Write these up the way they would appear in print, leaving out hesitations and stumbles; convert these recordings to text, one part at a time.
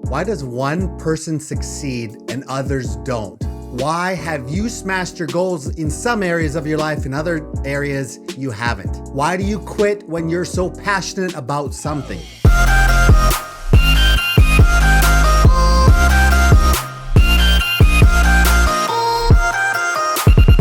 Why does one person succeed and others don't? Why have you smashed your goals in some areas of your life, in other areas you haven't? Why do you quit when you're so passionate about something?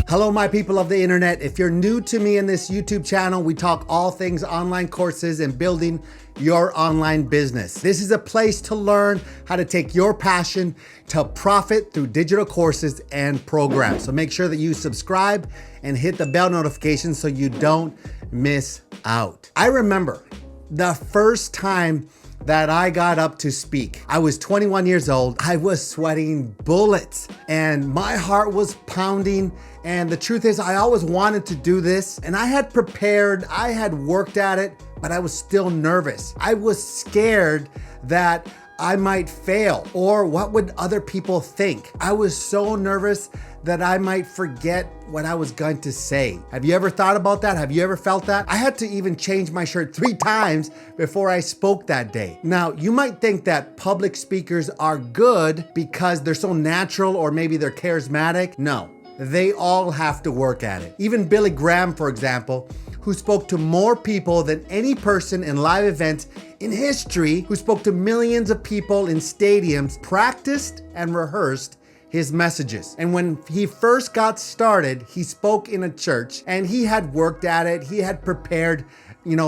Hello, my people of the internet. If you're new to me in this YouTube channel, we talk all things online courses and building your online business. This is a place to learn how to take your passion to profit through digital courses and programs. So make sure that you subscribe and hit the bell notification so you don't miss out. I remember the first time that I got up to speak. I was 21 years old. I was sweating bullets and my heart was pounding. And the truth is, I always wanted to do this and I had prepared, I had worked at it, but I was still nervous. I was scared that I might fail or what would other people think? I was so nervous that I might forget what I was going to say. Have you ever thought about that? Have you ever felt that? I had to even change my shirt 3 times before I spoke that day. Now, you might think that public speakers are good because they're so natural or maybe they're charismatic. No, they all have to work at it. Even Billy Graham, for example, who spoke to more people than any person in live events in history, who spoke to millions of people in stadiums, practiced and rehearsed his messages. And when he first got started, he spoke in a church and he had worked at it. He had prepared,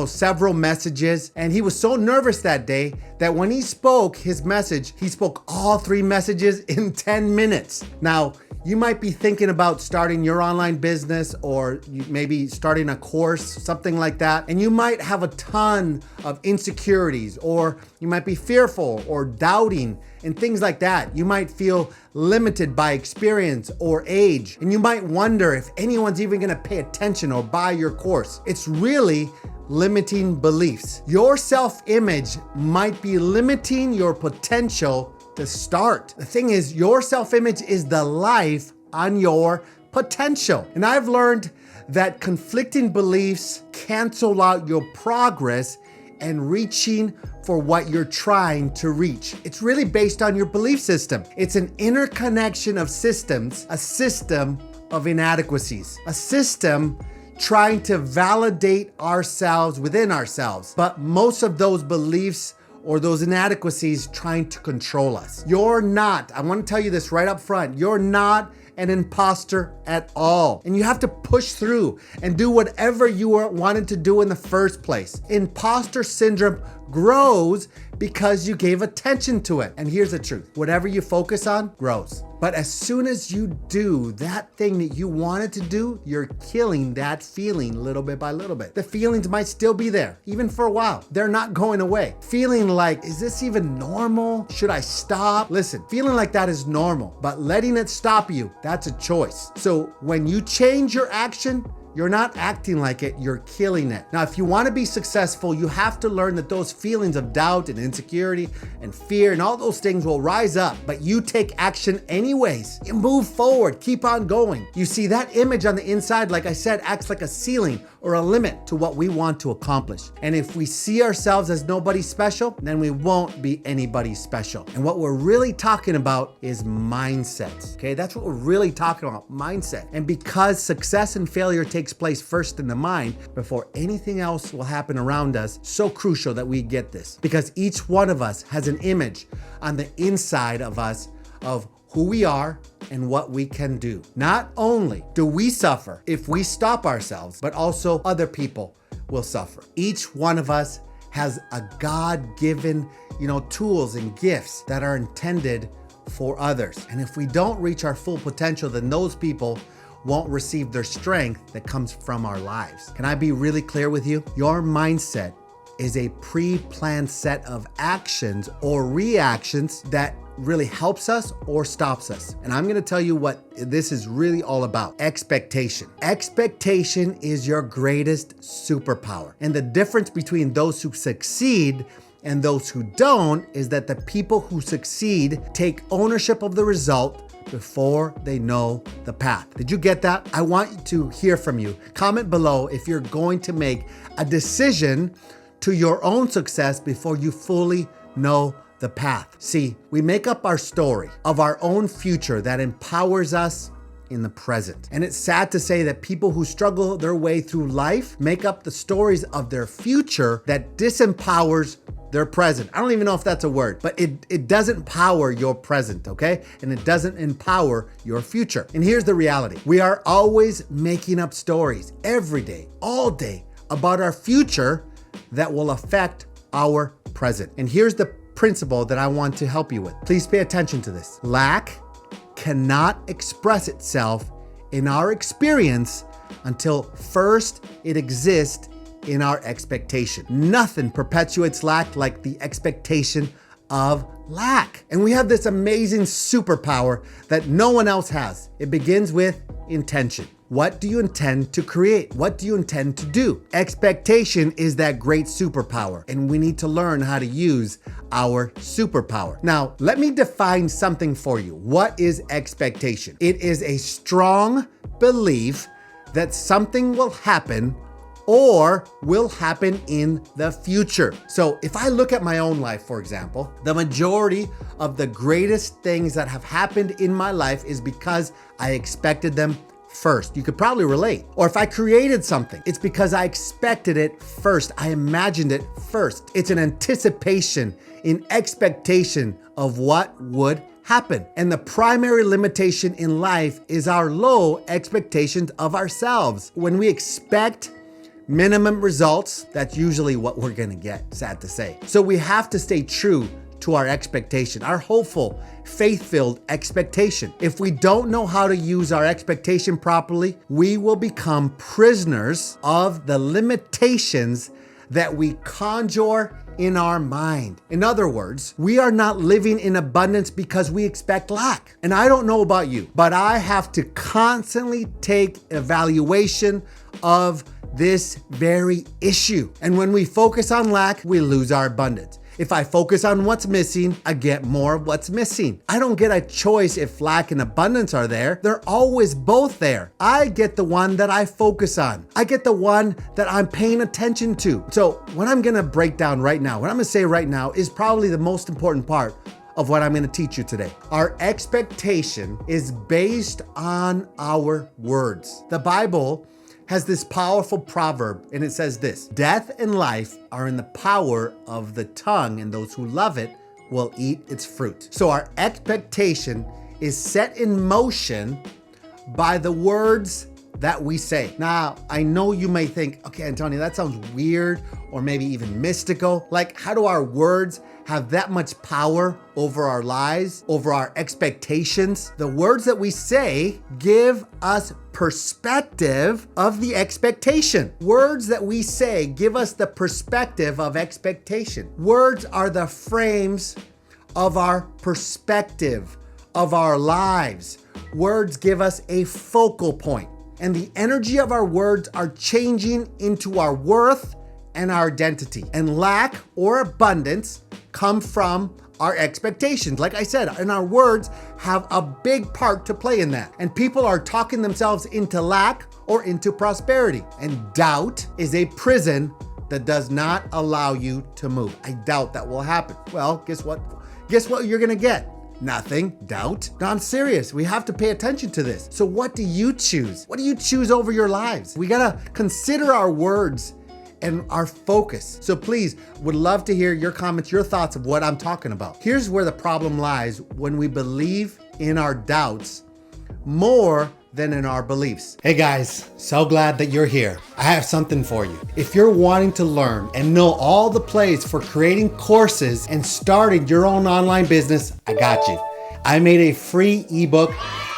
several messages. And he was so nervous that day that when he spoke his message, he spoke all 3 messages in 10 minutes. Now, you might be thinking about starting your online business or maybe starting a course, something like that. And you might have a ton of insecurities or you might be fearful or doubting and things like that. You might feel limited by experience or age. And you might wonder if anyone's even gonna pay attention or buy your course. It's really limiting beliefs. Your self-image might be limiting your potential to start. The thing is, your self-image is the life on your potential. And I've learned that conflicting beliefs cancel out your progress and reaching for what you're trying to reach. It's really based on your belief system. It's an interconnection of systems, a system of inadequacies, a system trying to validate ourselves within ourselves. But most of those beliefs or those inadequacies trying to control us. You're not, I want to tell you this right up front, you're not an imposter at all. And you have to push through and do whatever you wanted to do in the first place. Imposter syndrome grows because you gave attention to it. And here's the truth, whatever you focus on grows. But as soon as you do that thing that you wanted to do, you're killing that feeling little bit by little bit. The feelings might still be there, even for a while. They're not going away. Feeling like, is this even normal? Should I stop? Listen, feeling like that is normal, but letting it stop you, that's a choice. So when you change your action, you're not acting like it, you're killing it. Now, if you want to be successful, you have to learn that those feelings of doubt and insecurity and fear and all those things will rise up, but you take action anyways. You move forward, keep on going. You see, that image on the inside, like I said, acts like a ceiling or a limit to what we want to accomplish. And if we see ourselves as nobody special, then we won't be anybody special. And what we're really talking about is mindsets, okay? That's what we're really talking about, mindset. And because success and failure takes place first in the mind before anything else will happen around us, so crucial that we get this. Because each one of us has an image on the inside of us of who we are and what we can do. Not only do we suffer if we stop ourselves, but also other people will suffer. Each one of us has a God-given, tools and gifts that are intended for others. And if we don't reach our full potential, then those people won't receive their strength that comes from our lives. Can I be really clear with you? Your mindset is a pre-planned set of actions or reactions that really helps us or stops us. And I'm gonna tell you what this is really all about. Expectation. Expectation is your greatest superpower. And the difference between those who succeed and those who don't is that the people who succeed take ownership of the result before they know the path. Did you get that? I want to hear from you. Comment below if you're going to make a decision to your own success before you fully know the path. See, we make up our story of our own future that empowers us in the present. And it's sad to say that people who struggle their way through life make up the stories of their future that disempowers their present. I don't even know if that's a word, but it doesn't power your present, okay? And it doesn't empower your future. And here's the reality. We are always making up stories every day, all day, about our future that will affect our present. And here's the principle that I want to help you with. Please pay attention to this. Lack cannot express itself in our experience until first it exists in our expectation. Nothing perpetuates lack like the expectation of lack. And we have this amazing superpower that no one else has. It begins with intention. What do you intend to create? What do you intend to do? Expectation is that great superpower, and we need to learn how to use our superpower. Now, let me define something for you. What is expectation? It is a strong belief that something will happen or will happen in the future. So if I look at my own life, for example, the majority of the greatest things that have happened in my life is because I expected them first. You could probably relate. Or if I created something, it's because I expected it first. I imagined it first. It's an anticipation, an expectation of what would happen. And the primary limitation in life is our low expectations of ourselves. When we expect minimum results, that's usually what we're gonna get, sad to say. So we have to stay true to our expectation, our hopeful, faith-filled expectation. If we don't know how to use our expectation properly, we will become prisoners of the limitations that we conjure in our mind. In other words, we are not living in abundance because we expect lack. And I don't know about you, but I have to constantly take evaluation of this very issue. And when we focus on lack, we lose our abundance. If I focus on what's missing, I get more of what's missing. I don't get a choice if lack and abundance are there. They're always both there. I get the one that I focus on. I get the one that I'm paying attention to. So what I'm gonna break down right now, what I'm gonna say right now is probably the most important part of what I'm gonna teach you today. Our expectation is based on our words. The Bible has this powerful proverb, and it says this: death and life are in the power of the tongue, and those who love it will eat its fruit. So our expectation is set in motion by the words that we say. Now, I know you may think, okay, Antonio, that sounds weird or maybe even mystical. Like, how do our words have that much power over our lives, over our expectations? The words that we say give us perspective of the expectation. Words that we say give us the perspective of expectation. Words are the frames of our perspective of our lives. Words give us a focal point, and the energy of our words are changing into our worth and our identity. And lack or abundance come from our expectations. Like I said, and our words have a big part to play in that. And people are talking themselves into lack or into prosperity. And doubt is a prison that does not allow you to move. I doubt that will happen. Well, guess what? Guess what you're gonna get? Nothing. Doubt. No, I'm serious. We have to pay attention to this. So what do you choose? What do you choose over your lives? We gotta consider our words and our focus. So please, would love to hear your comments, your thoughts of what I'm talking about. Here's where the problem lies: when we believe in our doubts more than in our beliefs. Hey guys, so glad that you're here. I have something for you. If you're wanting to learn and know all the plays for creating courses and starting your own online business, I got you. I made a free ebook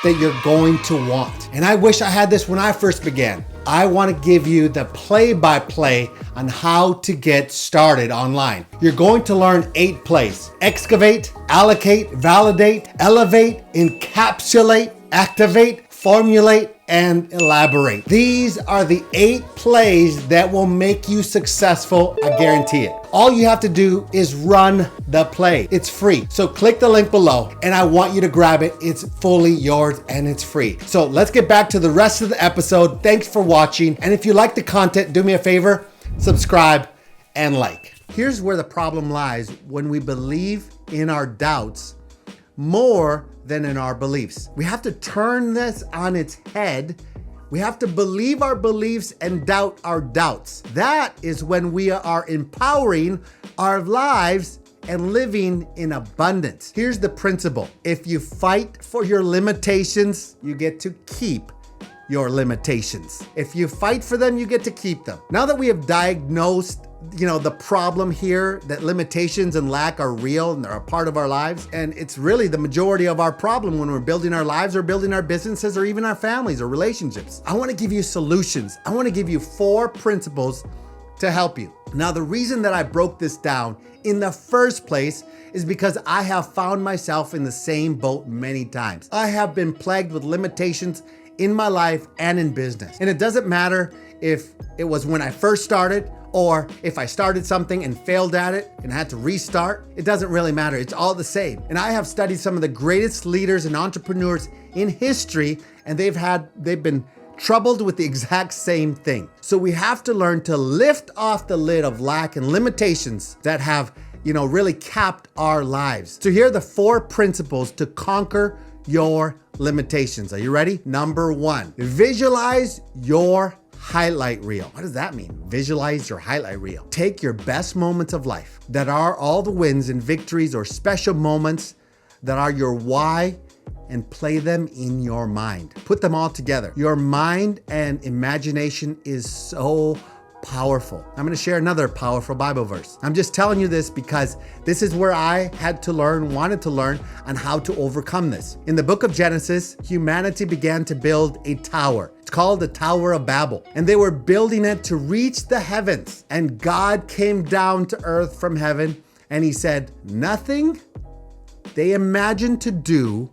that you're going to want. And I wish I had this when I first began. I want to give you the play-by-play on how to get started online. You're going to learn 8 plays: excavate, allocate, validate, elevate, encapsulate, activate, formulate, and elaborate. These are the 8 plays that will make you successful, I guarantee it. All you have to do is run the play. It's free. So click the link below and I want you to grab it. It's fully yours and it's free. So let's get back to the rest of the episode. Thanks for watching. And if you like the content, do me a favor, subscribe and like. Here's where the problem lies: when we believe in our doubts more than in our beliefs. We have to turn this on its head. We have to believe our beliefs and doubt our doubts. That is when we are empowering our lives and living in abundance. Here's the principle. If you fight for your limitations, you get to keep your limitations. If you fight for them, you get to keep them. Now that we have diagnosed the problem here, that limitations and lack are real and they're a part of our lives. And it's really the majority of our problem when we're building our lives or building our businesses or even our families or relationships. I want to give you solutions. I want to give you 4 principles to help you. Now, the reason that I broke this down in the first place is because I have found myself in the same boat many times. I have been plagued with limitations in my life and in business. And it doesn't matter if it was when I first started or if I started something and failed at it and had to restart. It doesn't really matter. It's all the same. And I have studied some of the greatest leaders and entrepreneurs in history, and they've been troubled with the exact same thing. So we have to learn to lift off the lid of lack and limitations that have, really capped our lives. So here are the 4 principles to conquer your limitations. Are you ready? Number 1, visualize your highlight reel. What does that mean? Visualize your highlight reel. Take your best moments of life that are all the wins and victories or special moments that are your why and play them in your mind. Put them all together. Your mind and imagination is so powerful. I'm going to share another powerful Bible verse. I'm just telling you this because this is where I wanted to learn on how to overcome this. In the book of Genesis, humanity began to build a tower. It's called the Tower of Babel. And they were building it to reach the heavens. And God came down to earth from heaven and he said, nothing they imagined to do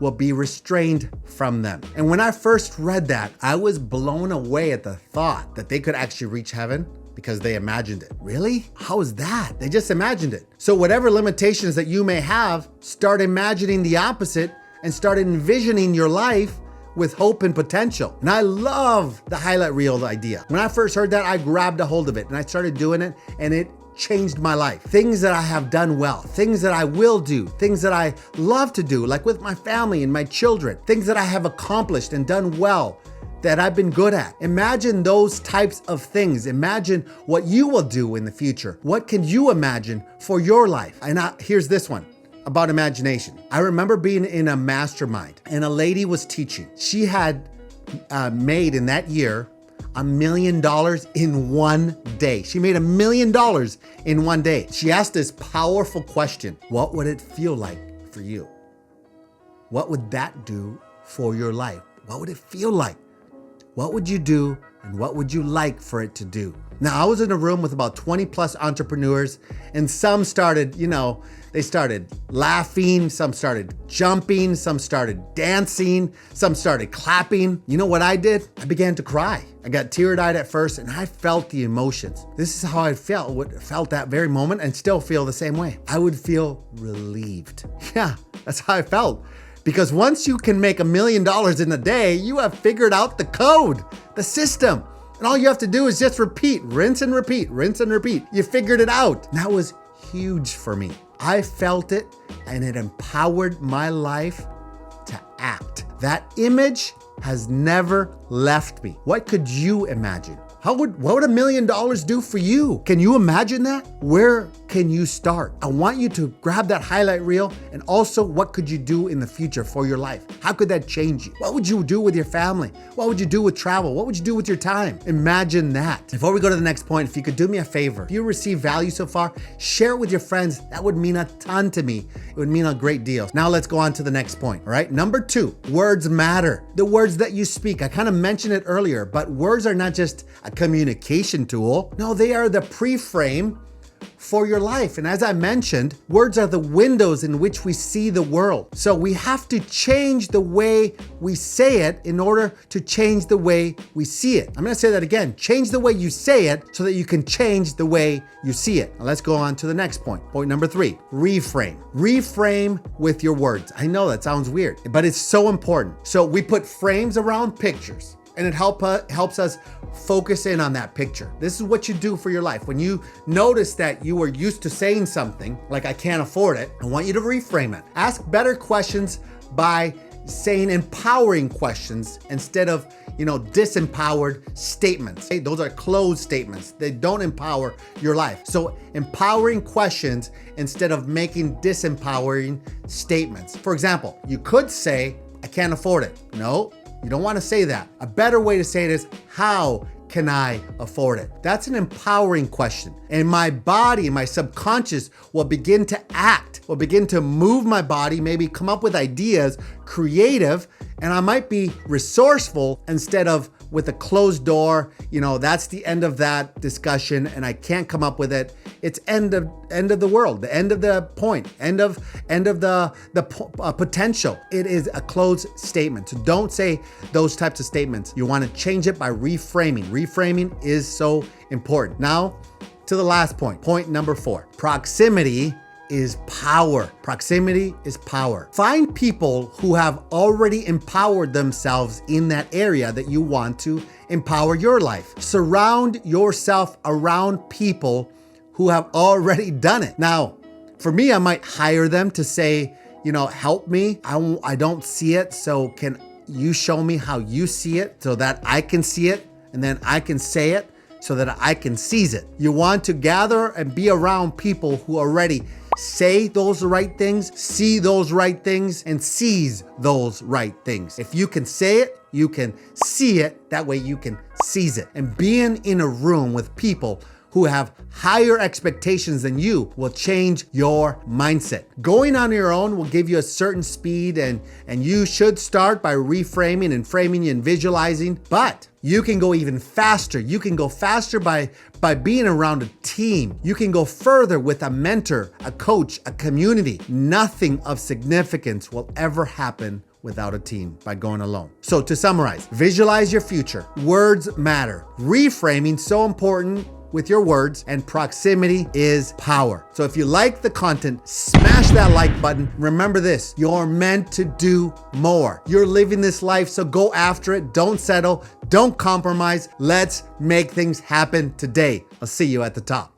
will be restrained from them. And when I first read that, I was blown away at the thought that they could actually reach heaven because they imagined it. Really? How is that? They just imagined it. So whatever limitations that you may have, start imagining the opposite and start envisioning your life with hope and potential. And I love the highlight reel idea. When I first heard that, I grabbed a hold of it and I started doing it, and it changed my life. Things that I have done well, things that I will do, things that I love to do, like with my family and my children, things that I have accomplished and done well that I've been good at. Imagine those types of things. Imagine what you will do in the future. What can you imagine for your life? And here's this one about imagination. I remember being in a mastermind and a lady was teaching. She had made in that year $1 million in one day. She made $1 million in one day. She asked this powerful question: what would it feel like for you? What would that do for your life? What would it feel like? What would you do and what would you like for it to do? Now, I was in a room with about 20 plus entrepreneurs, and some started, they started laughing, some started jumping, some started dancing, some started clapping. You know what I did? I began to cry. I got teary-eyed at first, and I felt the emotions. This is how I felt that very moment, and still feel the same way. I would feel relieved. Yeah, that's how I felt. Because once you can make $1 million in a day, you have figured out the code, the system. And all you have to do is just repeat, rinse and repeat, rinse and repeat. You figured it out. And that was huge for me. I felt it, and it empowered my life to act. That image has never left me. What could you imagine? What would $1 million do for you? Can you imagine that? Where can you start? I want you to grab that highlight reel, and also what could you do in the future for your life? How could that change you? What would you do with your family? What would you do with travel? What would you do with your time? Imagine that. Before we go to the next point, if you could do me a favor, if you receive value so far, share it with your friends. That would mean a ton to me. It would mean a great deal. Now let's go on to the next point, all right? Number 2, words matter. The words that you speak. I kind of mentioned it earlier, but words are not just a communication tool. No, they are the pre-frame for your life. And as I mentioned, words are the windows in which we see the world. So we have to change the way we say it in order to change the way we see it. I'm going to say that again. Change the way you say it so that you can change the way you see it. Now let's go on to the next point. Point number 3, reframe. Reframe with your words. I know that sounds weird, but it's so important. So we put frames around pictures. and it helps us focus in on that picture. This is what you do for your life. When you notice that you were used to saying something like, I can't afford it, I want you to reframe it. Ask better questions by saying empowering questions instead of, disempowered statements. Okay? Those are closed statements. They don't empower your life. So empowering questions instead of making disempowering statements. For example, you could say, I can't afford it. No, you don't want to say that. A better way to say it is, how can I afford it? That's an empowering question. And my body, my subconscious will begin to act, will begin to move my body, maybe come up with ideas, creative, and I might be resourceful instead of with a closed door. That's the end of that discussion and I can't come up with it. It's end of the world, the end of the point, end of the potential. It is a closed statement. So don't say those types of statements. You want to change it by reframing. Reframing is so important. Now to the last point, point number 4. Proximity is power. Proximity is power. Find people who have already empowered themselves in that area that you want to empower your life. Surround yourself around people who have already done it. Now, for me, I might hire them to say, help me. I don't see it. So can you show me how you see it so that I can see it and then I can say it so that I can seize it. You want to gather and be around people who already say those right things, see those right things, and seize those right things. If you can say it, you can see it. That way you can seize it. And being in a room with people who have higher expectations than you will change your mindset. Going on your own will give you a certain speed and you should start by reframing and framing and visualizing, but you can go even faster. You can go faster by being around a team. You can go further with a mentor, a coach, a community. Nothing of significance will ever happen without a team by going alone. So to summarize, visualize your future. Words matter. Reframing, so important with your words, and proximity is power. So if you like the content, smash that like button. Remember this, you're meant to do more. You're living this life, so go after it. Don't settle, don't compromise. Let's make things happen today. I'll see you at the top.